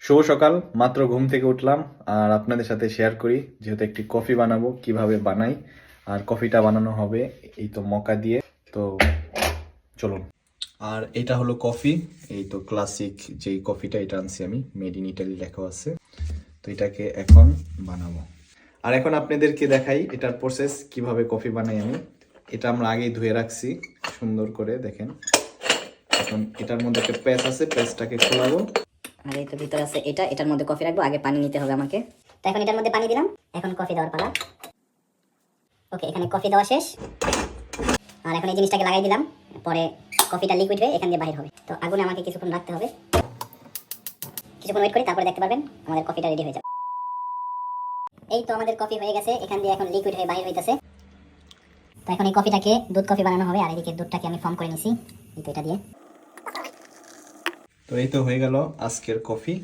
শুভ সকাল, মাত্র ঘুম থেকে উঠলাম আর আপনাদের সাথে শেয়ার করি যেহেতু একটি কফি বানাবো কিভাবে বানাই। আর কফিটা বানানো হবে এই তো মকা দিয়ে। তো চলুন। আর এটা হলো কফি, এই তো ক্লাসিক যেই কফিটা, এটা আনছি আমি, মেড ইন ইটালি লেখা আছে। তো এটাকে এখন বানাবো। আর এখন আপনাদেরকে দেখাই এটার প্রসেস কিভাবে কফি বানাই আমি। এটা আমরা আগেই ধুয়ে রাখছি সুন্দর করে, দেখেন। এখন এটার মধ্যে একটা প্যাচ আছে, প্যাচটাকে খোলাবো। আর এই তো ভিতরে আছে এটার মধ্যে কফি রাখবো। আগে পানি নিতে হবে আমাকে। তো এখন এটার মধ্যে পানি দিলাম, এখন কফি দেওয়ার পালা। ওকে, এখানে কফি দেওয়া শেষ। আর এখন এই জিনিসটাকে লাগাই দিলাম, পরে কফিটা লিকুইড হয়ে এখান দিয়ে বাহির হবে। তো আগুনে আমাকে কিছুক্ষণ রাখতে হবে, কিছুক্ষণ ওয়েট করি, তারপরে দেখতে পারবেন আমাদের কফিটা রেডি হয়ে যাবে। এই তো আমাদের কফি হয়ে গেছে, এখান দিয়ে এখন লিকুইড হয়ে বাহির হইতেছে। তো এখন এই কফিটাকে দুধ কফি বানানো হবে। আর এদিকে দুধটাকে আমি ফর্ম করে নিছি এই তো এটা দিয়ে। তো এই তো হয়ে গেল আজকের কফি।